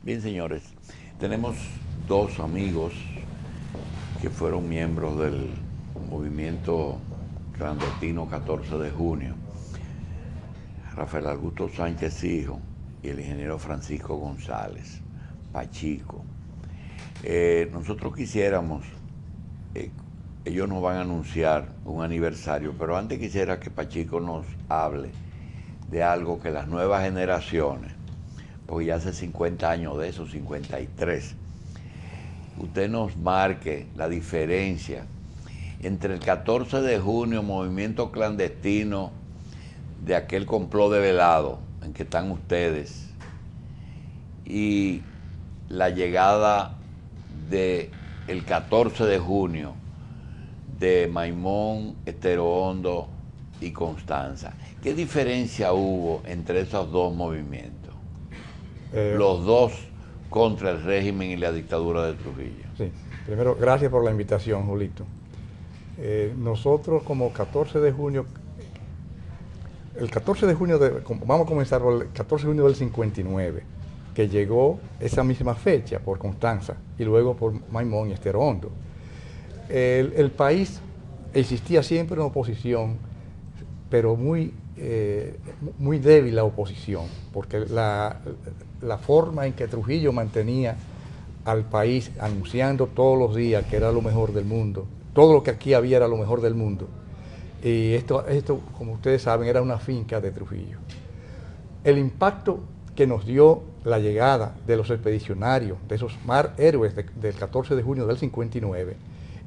Bien, señores, tenemos dos amigos que fueron miembros del movimiento clandestino 14 de junio, Rafael Augusto Sánchez Hijo y el ingeniero Francisco González, Pachico. Nosotros quisiéramos, ellos nos van a anunciar un aniversario, pero antes quisiera que Pachico nos hable de algo que las nuevas generaciones, porque ya hace 50 años de eso, 53, usted nos marque la diferencia entre el 14 de junio, movimiento clandestino de aquel complot de velado en que están ustedes, y la llegada del 14 de junio de Maimón, Estero Hondo y Constanza. ¿Qué diferencia hubo entre esos dos movimientos? Los dos contra el régimen y la dictadura de Trujillo. Sí, primero, gracias por la invitación, Julito. Nosotros como 14 de junio, el 14 de junio, vamos a comenzar por el 14 de junio del 59, que llegó esa misma fecha por Constanza y luego por Maimón y Estero Hondo. El país existía siempre una oposición, pero muy débil la oposición, porque la forma en que Trujillo mantenía al país anunciando todos los días que era lo mejor del mundo, todo lo que aquí había era lo mejor del mundo, y esto como ustedes saben, era una finca de Trujillo. El impacto que nos dio la llegada de los expedicionarios, de esos mar héroes del 14 de junio del 59,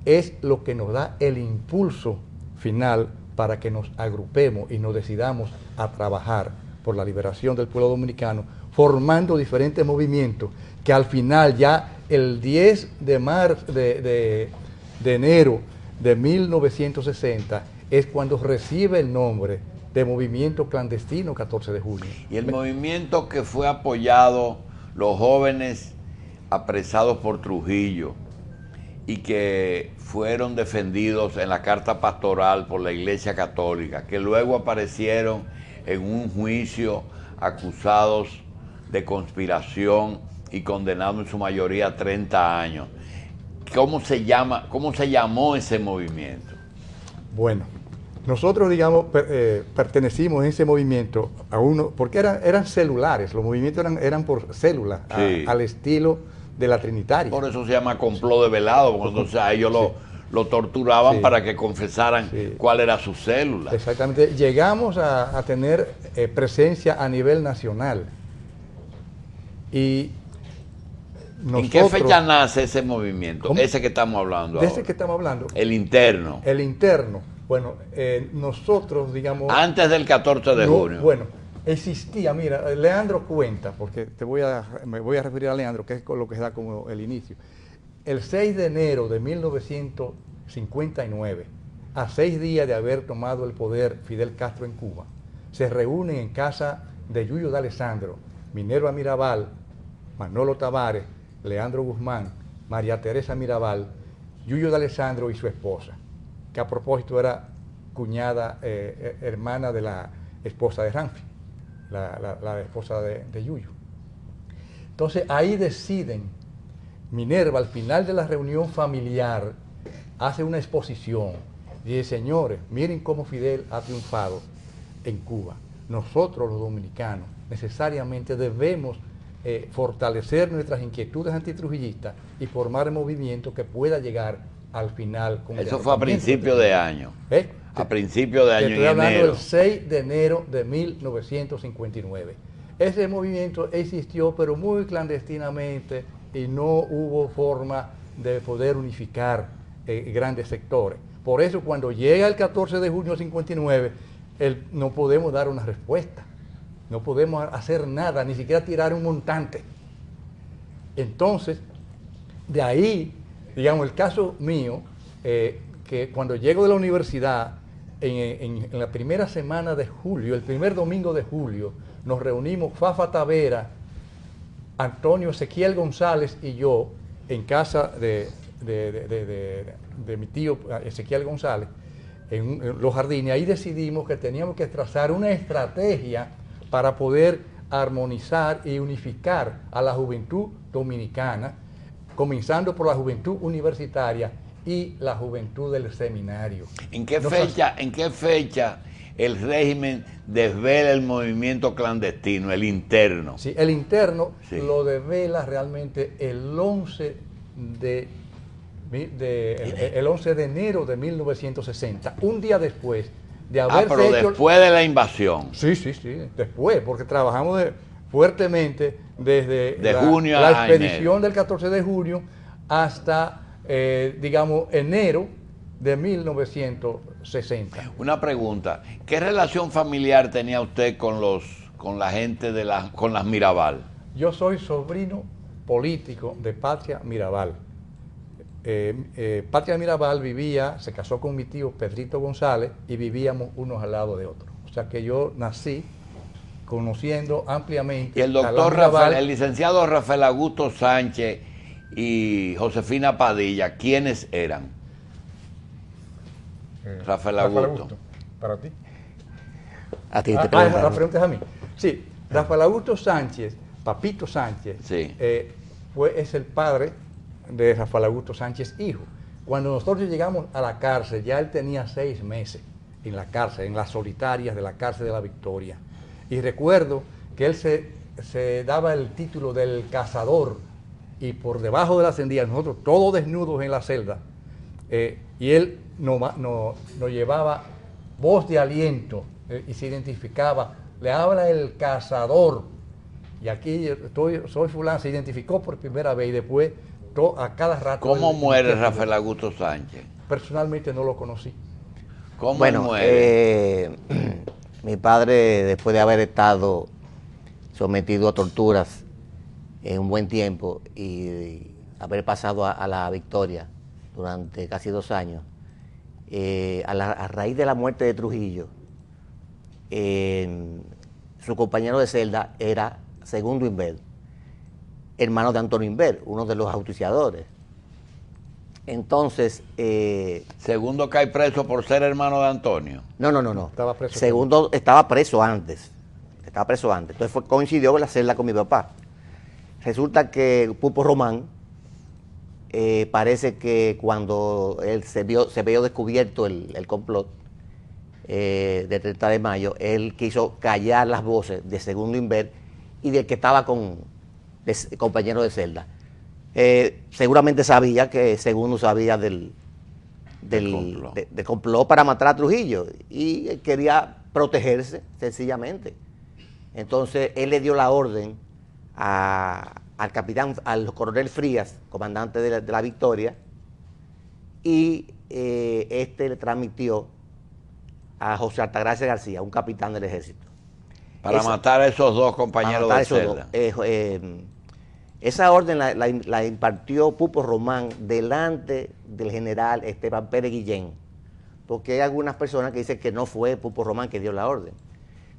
es lo que nos da el impulso final para que nos agrupemos y nos decidamos a trabajar por la liberación del pueblo dominicano, formando diferentes movimientos que al final ya el 10 de enero de 1960 es cuando recibe el nombre de Movimiento Clandestino 14 de Junio. Y el movimiento que fue apoyado, los jóvenes apresados por Trujillo y que fueron defendidos en la carta pastoral por la Iglesia Católica, que luego aparecieron en un juicio acusados de conspiración y condenados en su mayoría a 30 años. ¿Cómo se llamó ese movimiento? Bueno, nosotros, digamos, pertenecimos en ese movimiento a uno, porque eran celulares, los movimientos eran por células, sí, al estilo de la Trinitaria. Por eso se llama complot de velado, porque entonces a ellos lo torturaban, sí, para que confesaran, sí, cuál era su célula. Exactamente. Llegamos a tener presencia a nivel nacional. Y nosotros, ¿en qué fecha nace ese movimiento? ¿Cómo? Ese que estamos hablando ahora. Ese que estamos hablando. El interno. El interno. Bueno, nosotros, digamos... Antes del 14 de junio. Bueno, existía, mira, Leandro cuenta, porque me voy a referir a Leandro, que es lo que da como el inicio. El 6 de enero de 1959, a 6 días de haber tomado el poder Fidel Castro en Cuba, se reúnen en casa de Yuyo de Alessandro, Minerva Mirabal, Manolo Tavares, Leandro Guzmán, María Teresa Mirabal, Yuyo de Alessandro y su esposa, que a propósito era cuñada, hermana de la esposa de Ramfi, la esposa de Yuyo. Entonces ahí deciden, Minerva al final de la reunión familiar hace una exposición, dice: señores, miren cómo Fidel ha triunfado en Cuba. Nosotros los dominicanos necesariamente debemos fortalecer nuestras inquietudes antitrujillistas y formar un movimiento que pueda llegar al final. Con eso fue a principio de año. A principio de año, estoy hablando del 6 de enero de 1959. Ese movimiento existió, pero muy clandestinamente, y no hubo forma de poder unificar grandes sectores. Por eso, cuando llega el 14 de junio de 59, no podemos dar una respuesta. No podemos hacer nada, ni siquiera tirar un montante. Entonces, de ahí, digamos, el caso mío, que cuando llego de la universidad, en la primera semana de julio, el primer domingo de julio, nos reunimos Fafa Tavera, Antonio Ezequiel González y yo, en casa de mi tío Ezequiel González, en Los Jardines. Ahí decidimos que teníamos que trazar una estrategia para poder armonizar y unificar a la juventud dominicana, comenzando por la juventud universitaria y la juventud del seminario. ¿En qué fecha el régimen desvela el movimiento clandestino, el interno? Sí, el interno Sí. lo desvela realmente el 11 de enero de 1960, un día después de haberse pero hecho... después de la invasión. Sí, después, porque trabajamos fuertemente desde junio la a expedición enero. del 14 de junio hasta, digamos, enero de 1960. Una pregunta, ¿qué relación familiar tenía usted con la gente con las Mirabal? Yo soy sobrino político de Patria Mirabal. Patria Mirabal se casó con mi tío Pedrito González y vivíamos unos al lado de otros. O sea que yo nací conociendo ampliamente Y el a la doctor Mirabal. el licenciado Rafael Augusto Sánchez y Josefina Padilla, ¿quiénes eran? Rafael Augusto. Para ti. A ti te La preguntaron. pregunta es a mí. Sí, Rafael Augusto Sánchez, Papito Sánchez, Sí. es el padre de Rafael Augusto Sánchez, hijo. Cuando nosotros llegamos a la cárcel, ya él tenía 6 meses en la cárcel, en las solitarias de la cárcel de la Victoria. Y recuerdo que él se daba el título del cazador, y por debajo de la sendilla, nosotros todos desnudos en la celda, y él nos llevaba voz de aliento, y se identificaba, le habla el cazador, y aquí soy fulano, se identificó por primera vez y después a cada rato. ¿Cómo muere Rafael Augusto Sánchez? Personalmente no lo conocí. ¿Cómo él Bueno, muere? mi padre, después de haber estado sometido a torturas en un buen tiempo y haber pasado a la Victoria durante casi 2 años, a raíz de la muerte de Trujillo, su compañero de celda era Segundo Inver, hermano de Antonio Inver, uno de los auspiciadores. Entonces, Segundo cae preso por ser hermano de Antonio. no. Estaba preso. Segundo estaba preso antes. Entonces coincidió la celda con mi papá. Resulta que Pupo Román, parece que cuando él se vio descubierto el complot de 30 de mayo, él quiso callar las voces de Segundo Inver y del que estaba compañero de celda. Seguramente sabía que Segundo sabía del complot para matar a Trujillo y quería protegerse sencillamente. Entonces él le dio la orden al coronel Frías, comandante de la Victoria, y le transmitió a José Altagracia García, un capitán del ejército. Para matar a esos dos compañeros de celda. Esa orden la impartió Pupo Román delante del general Esteban Pérez Guillén, porque hay algunas personas que dicen que no fue Pupo Román que dio la orden,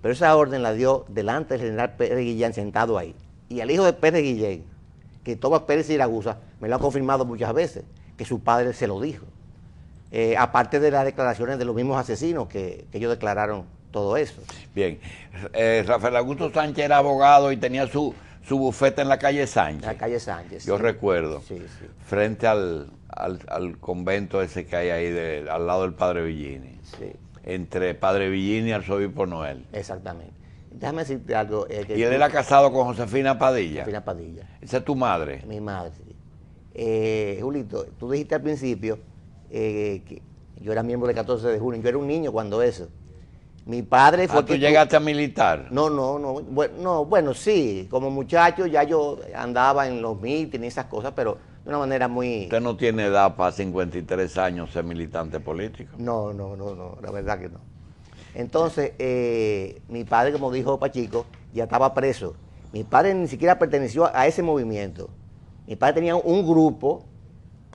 pero esa orden la dio delante del general Pérez Guillén sentado ahí. Y el hijo de Pérez Guillén, Cristóbal Pérez Siragusa, me lo ha confirmado muchas veces, que su padre se lo dijo. Aparte de las declaraciones de los mismos asesinos que ellos declararon todo eso. Bien, Rafael Augusto Sánchez era abogado y tenía su bufete en la calle Sánchez. La calle Sánchez. Yo sí. recuerdo, Sí, sí. frente al convento ese que hay ahí al lado del Padre Villini. Sí, Entre Padre Villini y Arzobispo Noel. exactamente. Déjame decirte algo. Y él era casado con Josefina Padilla. Josefina Padilla, Esa es tu madre. mi madre. Sí. Julito, tú dijiste al principio que yo era miembro del 14 de junio. Yo era un niño cuando eso. Mi padre fue ¿Tú llegaste a militar? No. Bueno, sí. Como muchacho ya yo andaba en los mítines y esas cosas, pero de una manera muy... Usted no tiene edad para 53 años ser militante político. No, la verdad que no. Entonces, mi padre, como dijo Pachico, ya estaba preso. Mi padre ni siquiera perteneció a ese movimiento. Mi padre tenía un grupo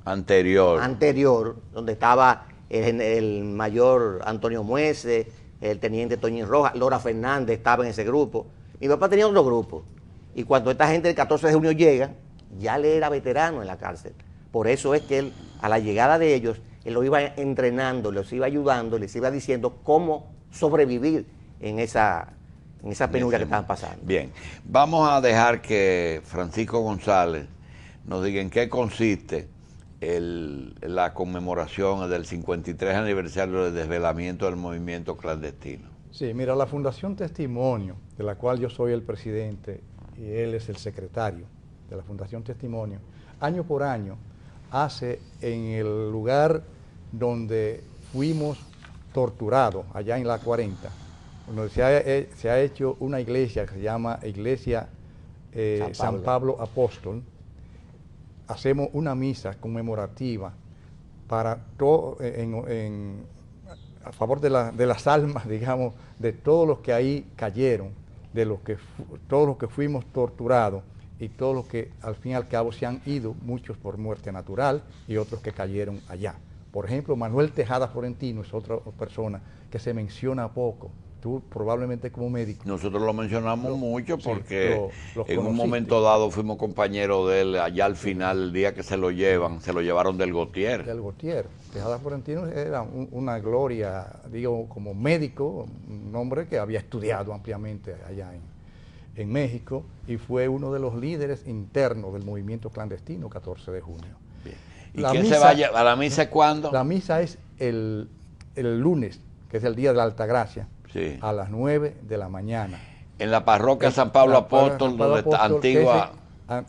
anterior, donde estaba el mayor Antonio Muese, el teniente Toñín Rojas, Lora Fernández estaba en ese grupo. Mi papá tenía otro grupo. Y cuando esta gente del 14 de junio llega, ya le era veterano en la cárcel. Por eso es que él, a la llegada de ellos, él los iba entrenando, los iba ayudando, les iba diciendo cómo sobrevivir en esa en esa penuria que estaban pasando. Bien, vamos a dejar que Francisco González nos diga en qué consiste la conmemoración del 53 aniversario del desvelamiento del movimiento clandestino. Sí, mira, la Fundación Testimonio, de la cual yo soy el presidente y él es el secretario de la Fundación Testimonio, año por año hace en el lugar donde fuimos torturados, allá en la 40, donde se ha hecho una iglesia que se llama Iglesia San Pablo Apóstol. Hacemos una misa conmemorativa para a favor de las almas, digamos, de todos los que ahí cayeron, todos los que fuimos torturados y todos los que al fin y al cabo se han ido, muchos por muerte natural y otros que cayeron allá. Por ejemplo, Manuel Tejada Florentino es otra persona que se menciona poco. Tú probablemente como médico. Nosotros lo mencionamos mucho porque en un conociste. momento dado fuimos compañeros de él allá al final, el día que se lo llevaron del Gautier. Del Gautier. Tejada Florentino era una gloria, digo, como médico, un hombre que había estudiado ampliamente allá en México y fue uno de los líderes internos del movimiento clandestino 14 de junio. Bien. ¿Y quién se vaya a la misa cuándo? La misa es el lunes, que es el día de la Altagracia. Sí. A las 9 de la mañana. En la parroquia San Pablo Apóstol, donde está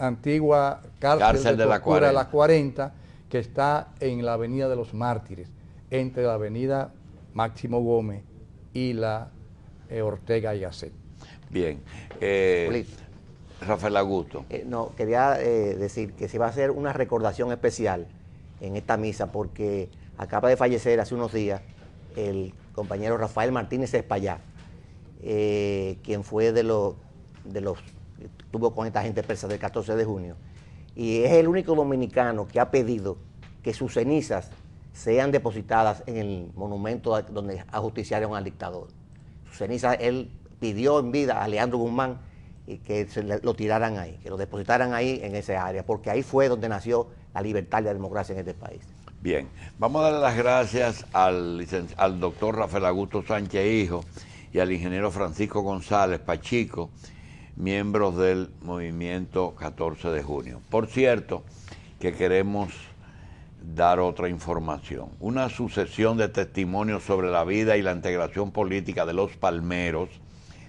antigua cárcel de la 40, que está en la Avenida de los Mártires, entre la Avenida Máximo Gómez y la Ortega y Gasset. Bien. Rafael Augusto. No, quería decir que se va a hacer una recordación especial en esta misa porque acaba de fallecer hace unos días el compañero Rafael Martínez Espallá, quien fue de los estuvo con esta gente presa del 14 de junio, y es el único dominicano que ha pedido que sus cenizas sean depositadas en el monumento donde ajusticiaron al dictador. Sus cenizas, él pidió en vida a Leandro Guzmán y que lo tiraran ahí, que lo depositaran ahí en esa área, porque ahí fue donde nació la libertad y la democracia en este país. Bien, vamos a darle las gracias al doctor Rafael Augusto Sánchez Hijo y al ingeniero Francisco González Pachico, miembros del movimiento 14 de junio. Por cierto, que queremos dar otra información. Una sucesión de testimonios sobre la vida y la integración política de los palmeros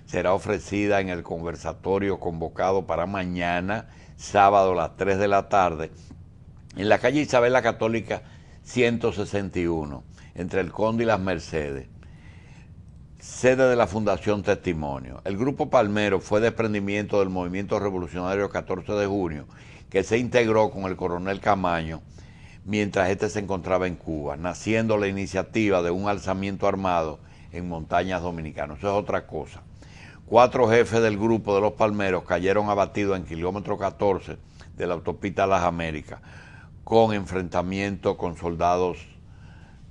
será ofrecida en el conversatorio convocado para mañana, sábado a las 3 de la tarde, en la calle Isabel la Católica 161, entre el Conde y las Mercedes, sede de la Fundación Testimonio. El Grupo Palmero fue desprendimiento del Movimiento Revolucionario 14 de junio, que se integró con el coronel Camaño mientras este se encontraba en Cuba, naciendo la iniciativa de un alzamiento armado en montañas dominicanas. Eso es otra cosa. 4 jefes del grupo de los Palmeros cayeron abatidos en kilómetro 14 de la autopista Las Américas, con enfrentamiento con soldados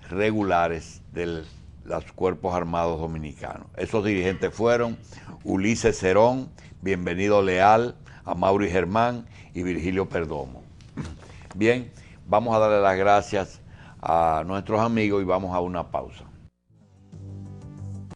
regulares de los cuerpos armados dominicanos. Esos dirigentes fueron Ulises Cerón, Bienvenido Leal, Amaury Germán y Virgilio Perdomo. Bien, vamos a darle las gracias a nuestros amigos y vamos a una pausa.